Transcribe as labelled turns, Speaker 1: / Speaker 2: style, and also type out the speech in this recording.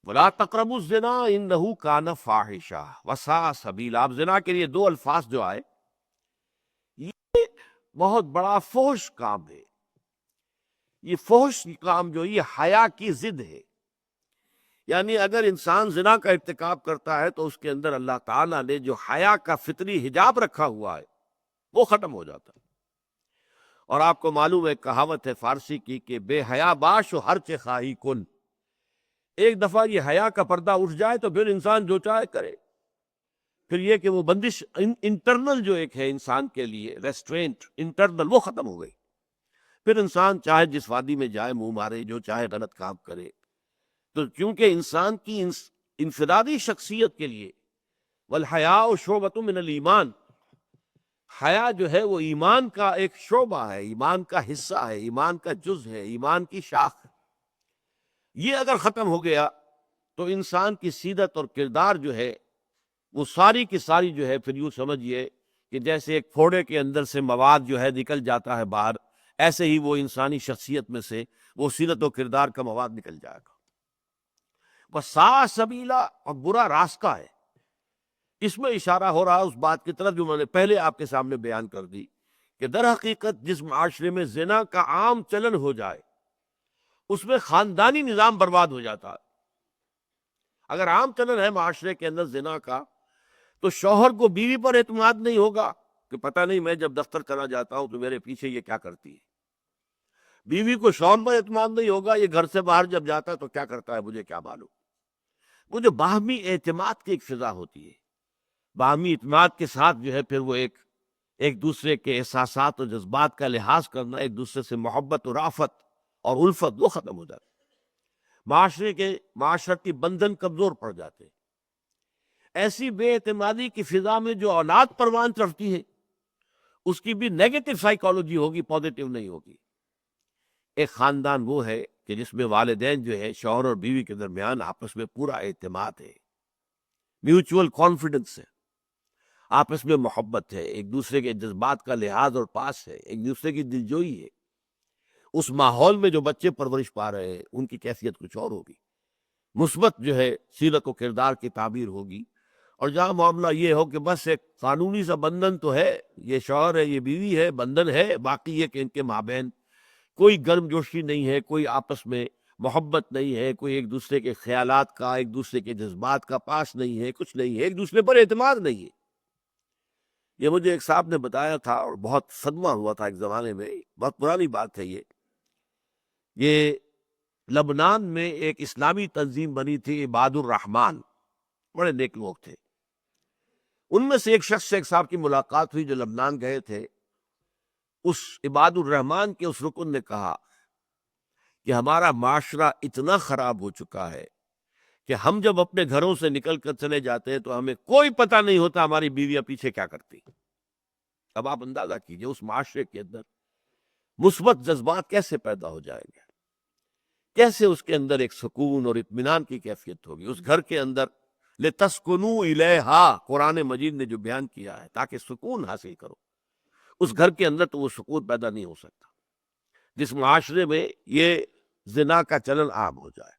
Speaker 1: ولا تقربوا الزنا انہ کان فاحشہ وساء سبیلا. اب زنا کے لیے دو الفاظ جو آئے، یہ بہت بڑا فحش کام ہے. یہ فحش کام جو یہ حیا کی ضد ہے. یعنی اگر انسان زنا کا ارتکاب کرتا ہے تو اس کے اندر اللہ تعالیٰ نے جو حیا کا فطری حجاب رکھا ہوا ہے وہ ختم ہو جاتا ہے. اور آپ کو معلوم ہے کہاوت ہے فارسی کی کہ بے حیا باش و ہر چہ خواہی کن. ایک دفعہ یہ حیا کا پردہ اٹھ جائے تو پھر انسان جو چاہے کرے. پھر یہ کہ وہ بندش انٹرنل جو ایک ہے انسان کے لیے ریسٹرینٹ انٹرنل وہ ختم ہو گئی. پھر انسان چاہے جس وادی میں جائے منہ مارے، جو چاہے غلط کام کرے. تو چونکہ انسان کی انفرادی شخصیت کے لیے والحیاء شعبۃ من الایمان، حیا جو ہے وہ ایمان کا ایک شعبہ ہے، ایمان کا حصہ ہے، ایمان کا جز ہے، ایمان کی شاخ. یہ اگر ختم ہو گیا تو انسان کی سیرت اور کردار جو ہے وہ ساری کی ساری جو ہے پھر یوں سمجھیے کہ جیسے ایک پھوڑے کے اندر سے مواد جو ہے نکل جاتا ہے باہر، ایسے ہی وہ انسانی شخصیت میں سے وہ سیرت و کردار کا مواد نکل جائے گا. وساء سبیلا، اور برا راستہ ہے. اس میں اشارہ ہو رہا اس بات کی طرف جو میں نے پہلے آپ کے سامنے بیان کر دی کہ در حقیقت جس معاشرے میں زنا کا عام چلن ہو جائے اس میں خاندانی نظام برباد ہو جاتا ہے. اگر عام چلن ہے معاشرے کے اندر زنا کا تو شوہر کو بیوی پر اعتماد نہیں ہوگا کہ پتہ نہیں میں جب دفتر چلا جاتا ہوں تو میرے پیچھے یہ کیا کرتی ہے. بیوی کو شوہر پر اعتماد نہیں ہوگا، یہ گھر سے باہر جب جاتا ہے تو کیا کرتا ہے مجھے کیا معلوم. وہ جو باہمی اعتماد کی ایک فضا ہوتی ہے، باہمی اعتماد کے ساتھ جو ہے پھر وہ ایک دوسرے کے احساسات اور جذبات کا لحاظ کرنا، ایک دوسرے سے محبت اور رافت اور الفت وہ ختم ہو جاتا. معاشرے کے معاشرتی بندھن کمزور پڑ جاتے. ایسی بے اعتمادی کی فضا میں جو اولاد پروان چڑھتی ہے اس کی بھی نیگیٹو سائیکالوجی ہوگی، پازیٹیو نہیں ہوگی. ایک خاندان وہ ہے کہ جس میں والدین جو ہے شوہر اور بیوی کے درمیان آپس میں پورا اعتماد ہے، میوچول کانفیڈنس ہے، آپس میں محبت ہے، ایک دوسرے کے جذبات کا لحاظ اور پاس ہے، ایک دوسرے کی دلجوئی ہے. اس ماحول میں جو بچے پرورش پا رہے ہیں ان کی کیفیت کچھ اور ہوگی، مثبت جو ہے سیرت و کردار کی تعبیر ہوگی. اور جہاں معاملہ یہ ہو کہ بس ایک قانونی سا بندھن تو ہے، یہ شوہر ہے یہ بیوی ہے، بندھن ہے، باقی یہ کہ ان کے مابین کوئی گرم جوشی نہیں ہے، کوئی آپس میں محبت نہیں ہے، کوئی ایک دوسرے کے خیالات کا، ایک دوسرے کے جذبات کا پاس نہیں ہے، کچھ نہیں ہے، ایک دوسرے پر اعتماد نہیں ہے. یہ مجھے ایک صاحب نے بتایا تھا اور بہت صدمہ ہوا تھا ایک زمانے میں، بہت پرانی بات ہے یہ لبنان میں ایک اسلامی تنظیم بنی تھی عباد الرحمن، بڑے نیک لوگ تھے. ان میں سے ایک شخص سے ایک صاحب کی ملاقات ہوئی جو لبنان گئے تھے. اس عباد الرحمن کے اس رکن نے کہا کہ ہمارا معاشرہ اتنا خراب ہو چکا ہے کہ ہم جب اپنے گھروں سے نکل کر چلے جاتے ہیں تو ہمیں کوئی پتہ نہیں ہوتا ہماری بیویاں پیچھے کیا کرتی. اب آپ اندازہ کیجئے اس معاشرے کے اندر مثبت جذبات کیسے پیدا ہو جائیں گے، کیسے اس کے اندر ایک سکون اور اطمینان کی کیفیت ہوگی. اس گھر کے اندر لِتَسْكُنُوا إِلَيْهَا قرآن مجید نے جو بیان کیا ہے تاکہ سکون حاصل کرو، اس گھر کے اندر تو وہ سکون پیدا نہیں ہو سکتا جس معاشرے میں یہ زنا کا چلن عام ہو جائے.